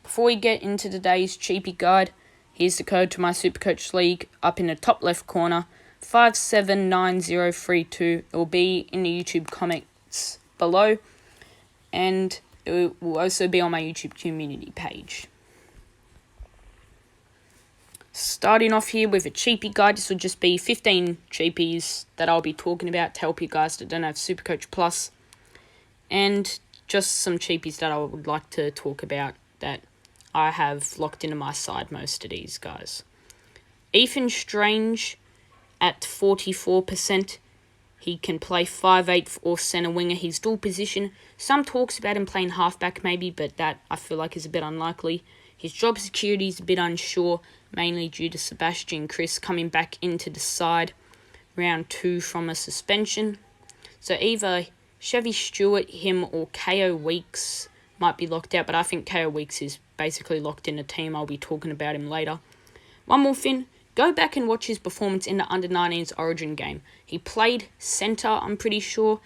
Before we get into today's Cheapie guide, here's the code to my SuperCoach League up in the top left corner, 579032. It will be in the YouTube comments below, and it will also be on my YouTube community page. Starting off here with a Cheapie guide, this will just be 15 Cheapies that I'll be talking about to help you guys that don't have SuperCoach Plus, and just some Cheapies that I would like to talk about that I have locked into my side most of these guys. Ethan Strange at 44%. He can play 5'8" or centre winger. He's dual position. Some talks about him playing halfback maybe, but that I feel like is a bit unlikely. His job security is a bit unsure, mainly due to Sebastian Kris coming back into the side round 2 from a suspension. So either Chevy Stewart, him, or KO Weeks might be locked out, but I think KO Weeks is basically locked in the team. I'll be talking about him later. One more thing, go back and watch his performance in the Under-19s Origin game. He played centre, I'm pretty sure.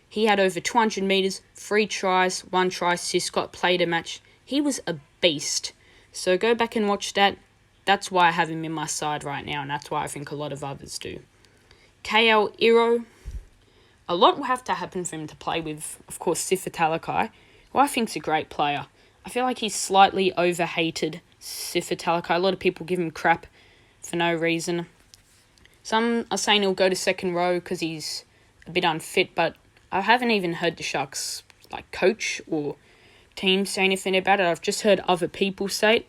He had over 200 metres, 3 tries, 1 try assist, got played a match. He was a beast. So go back and watch that. That's why I have him in my side right now, and that's why I think a lot of others do. KL Iro. A lot will have to happen for him to play with, of course, Sifa Talakai, who I think's a great player. I feel like he's slightly overhated, Sifa Talakai. A lot of people give him crap for no reason. Some are saying he'll go to second row because he's a bit unfit, but I haven't even heard the Sharks coach or team say anything about it. I've just heard other people say it.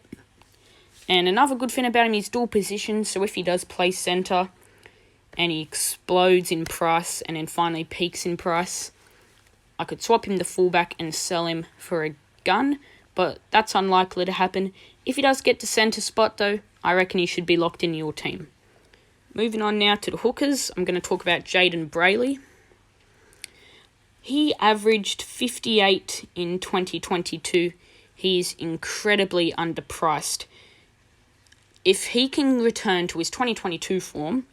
And another good thing about him is dual position, so if he does play centre and he explodes in price and then finally peaks in price, I could swap him to fullback and sell him for a gun, but that's unlikely to happen. If he does get to centre spot though, I reckon he should be locked in your team. Moving on now to the hookers, I'm going to talk about Jaden Brayley. He averaged 58 in 2022. He is incredibly underpriced. If he can return to his 2022 form,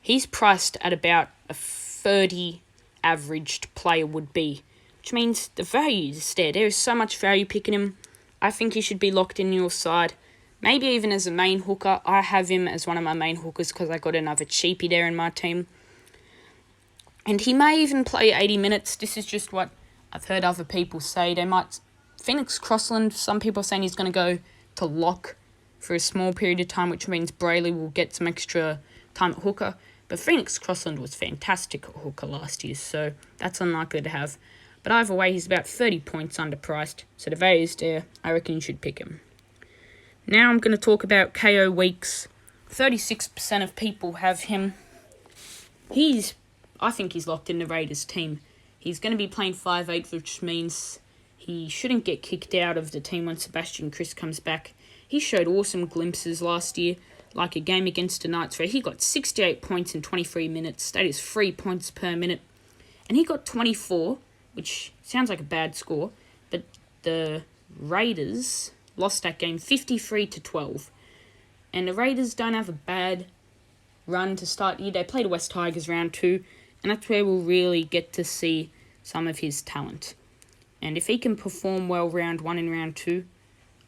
he's priced at about a 30 averaged player would be, which means the value is there. There is so much value picking him. I think he should be locked in your side. Maybe even as a main hooker. I have him as one of my main hookers because I got another Cheapie there in my team. And he may even play 80 minutes. This is just what I've heard other people say. Phoenix Crossland, some people are saying he's going to go to lock for a small period of time, which means Brayley will get some extra time at hooker. But Phoenix Crossland was fantastic at hooker last year, so that's unlikely to have. But either way, he's about 30 points underpriced, so the value is there. I reckon you should pick him. Now I'm going to talk about KO Weeks. 36% of people have him. I think he's locked in the Raiders team. He's going to be playing 5'8", which means he shouldn't get kicked out of the team when Sebastian Kris comes back. He showed awesome glimpses last year, like a game against the Knights where he got 68 points in 23 minutes. That is 3 points per minute. And he got 24, which sounds like a bad score, but the Raiders lost that game 53-12. And the Raiders don't have a bad run to start the year. They played the West Tigers round 2, and that's where we'll really get to see some of his talent. And if he can perform well round 1 and round 2,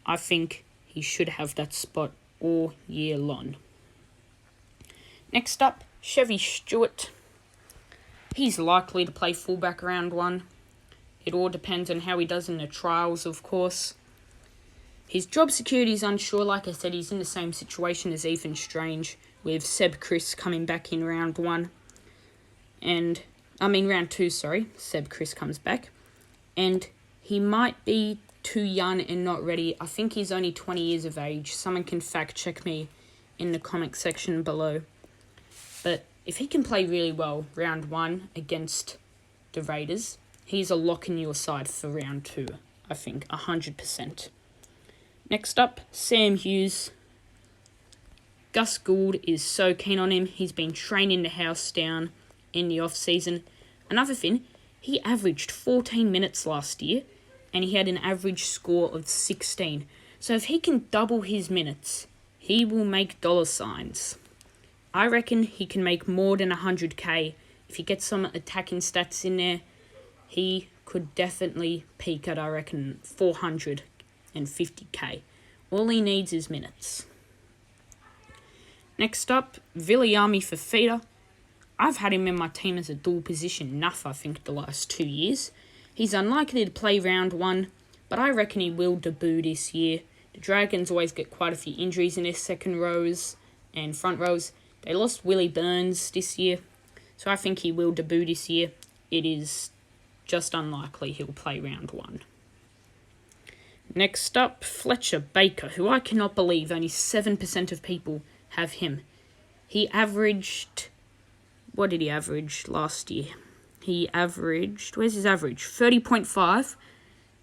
I think he should have that spot all year long. Next up, Chevy Stewart. He's likely to play fullback round 1. It all depends on how he does in the trials, of course. His job security is unsure. Like I said, he's in the same situation as Ethan Strange, with Seb Kris coming back in round 1. Round 2, sorry. Seb Kris comes back. And he might be too young and not ready. I think he's only 20 years of age. Someone can fact check me in the comment section below. But if he can play really well round 1 against the Raiders, he's a lock in your side for round 2, I think, 100%. Next up, Sam Hughes. Gus Gould is so keen on him. He's been training the house down in the off-season. Another thing, he averaged 14 minutes last year, and he had an average score of 16. So if he can double his minutes, he will make dollar signs. I reckon he can make more than 100k. If he gets some attacking stats in there, he could definitely peak at, I reckon, 400 and 50k. All he needs is minutes. Next up, Viliami Fafita. I've had him in my team as a dual position enough, I think, the last 2 years. He's unlikely to play round 1, but I reckon he will debut this year. The Dragons always get quite a few injuries in their second rows and front rows. They lost Willie Burns this year, so I think he will debut this year. It is just unlikely he'll play round 1. Next up, Fletcher Baker, who I cannot believe only 7% of people have him. He averaged... What did he average last year? He averaged... Where's his average? 30.5.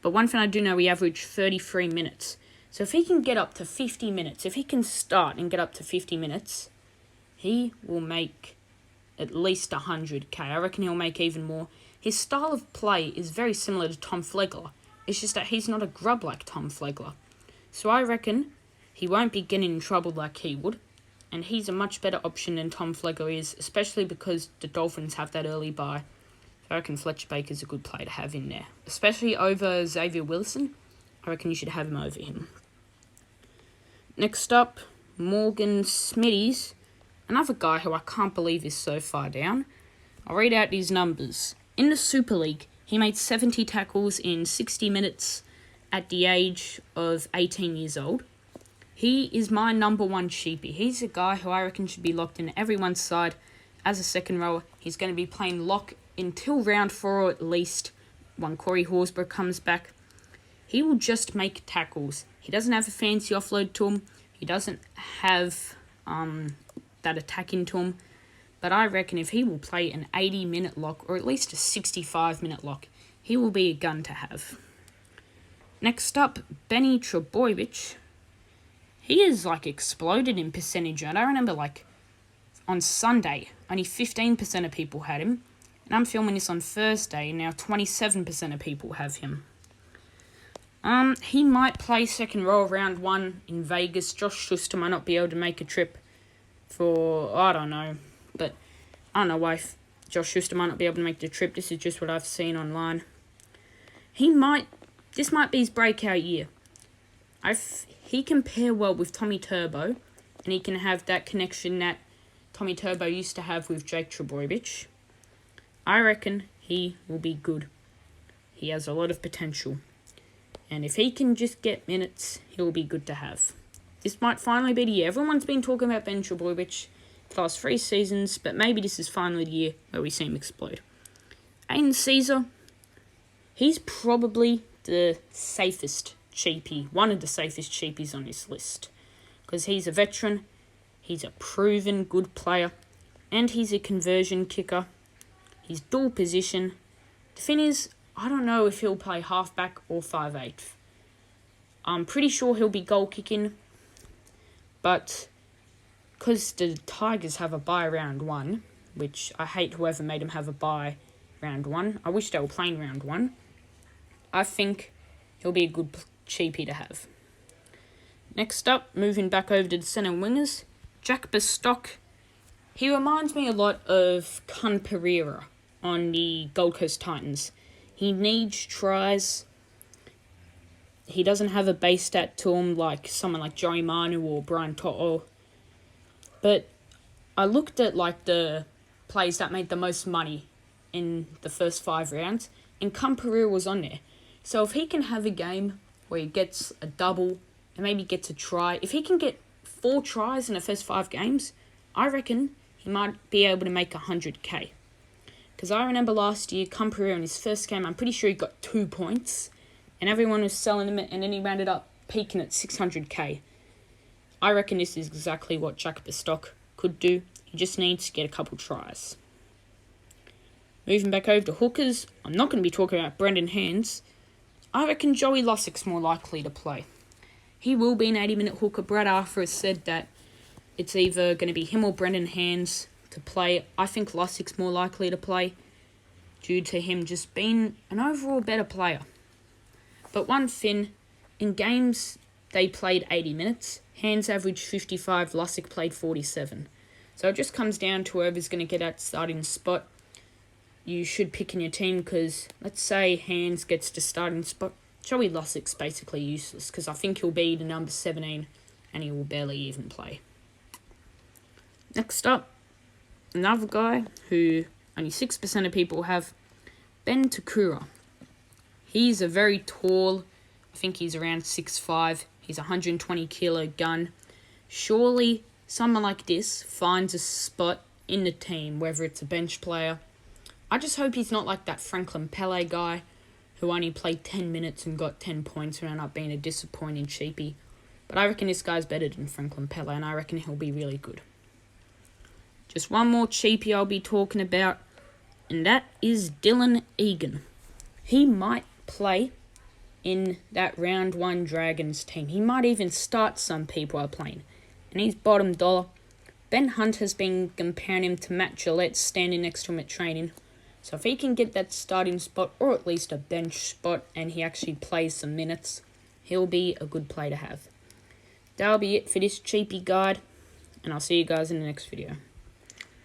But one thing I do know, he averaged 33 minutes. So if he can get up to 50 minutes, if he can start and get up to 50 minutes, he will make at least 100k. I reckon he'll make even more. His style of play is very similar to Tom Flegler. It's just that he's not a grub like Tom Flegler. So I reckon he won't be getting in trouble like he would. And he's a much better option than Tom Flegler is, especially because the Dolphins have that early bye. So I reckon Fletcher Baker's a good player to have in there. Especially over Xavier Wilson. I reckon you should have him over him. Next up, Morgan Smitties. Another guy who I can't believe is so far down. I'll read out these numbers. In the Super League, he made 70 tackles in 60 minutes at the age of 18 years old. He is my number one Cheapie. He's a guy who I reckon should be locked in everyone's side as a second rower. He's going to be playing lock until round 4 or at least when Corey Horsburgh comes back. He will just make tackles. He doesn't have a fancy offload to him. He doesn't have that attack into him. But I reckon if he will play an 80-minute lock or at least a 65-minute lock, he will be a gun to have. Next up, Benny Trebojevic. He is exploded in percentage. I remember on Sunday, only 15% of people had him. And I'm filming this on Thursday, and now 27% of people have him. He might play second row round 1 in Vegas. Josh Schuster might not be able to make a trip for, I don't know. But I don't know why Josh Schuster might not be able to make the trip. This is just what I've seen online. This might be his breakout year. He can pair well with Tommy Turbo, and he can have that connection that Tommy Turbo used to have with Jake Trebojevic. I reckon he will be good. He has a lot of potential. And if he can just get minutes, he'll be good to have. This might finally be the year. Everyone's been talking about Ben Trebojevic for the last 3 seasons, but maybe this is finally the year where we see him explode. Aiden Caesar, he's probably the safest Cheapie, one of the safest Cheapies on this list. Because he's a veteran, he's a proven good player, and he's a conversion kicker. He's dual position. The thing is, I don't know if he'll play halfback or 5'8". I'm pretty sure he'll be goal kicking, but because the Tigers have a bye round 1, which I hate whoever made them have a bye round 1. I wish they were playing round 1. I think he'll be a good Cheapie to have. Next up, moving back over to the centre wingers, Jack Bostock. He reminds me a lot of Kun Pereira on the Gold Coast Titans. He needs tries. He doesn't have a base stat to him like someone like Joey Manu or Brian To'o. But I looked at the plays that made the most money in the first 5 rounds, and Kun Pereira was on there. So if he can have a game where he gets a double and maybe gets a try, if he can get 4 tries in the first 5 games, I reckon he might be able to make 100k. Because I remember last year, Kun Pereira in his first game, I'm pretty sure he got 2 points, and everyone was selling him, and then he rounded up peaking at 600k. I reckon this is exactly what Jack Bostock could do. He just needs to get a couple tries. Moving back over to hookers, I'm not going to be talking about Brendan Hands. I reckon Joey Lussick's more likely to play. He will be an 80-minute hooker. Brad Arthur has said that it's either going to be him or Brendan Hands to play. I think Lussick's more likely to play due to him just being an overall better player. But one thing, in games they played 80 minutes, Hands averaged 55, Lussick played 47. So it just comes down to whoever's going to get that starting spot. You should pick in your team because let's say Hands gets to starting spot Joey Lussick's basically useless because I think he'll be the number 17 and he will barely even play. Next up, another guy who only 6% of people have, Ben Takura. He's a very tall, I think he's around 6'5". He's a 120 kilo gun. Surely someone like this finds a spot in the team, whether it's a bench player. I just hope he's not like that Franklin Pele guy who only played 10 minutes and got 10 points and ended up being a disappointing cheapie. But I reckon this guy's better than Franklin Pele, and I reckon he'll be really good. Just one more cheapie I'll be talking about, and that is Dylan Egan. He might play in that round 1 Dragons team. He might even start, some people are playing. And he's bottom dollar. Ben Hunt has been comparing him to Matt Gillette, standing next to him at training. So if he can get that starting spot, or at least a bench spot, and he actually plays some minutes, he'll be a good play to have. That'll be it for this cheapie guide, and I'll see you guys in the next video.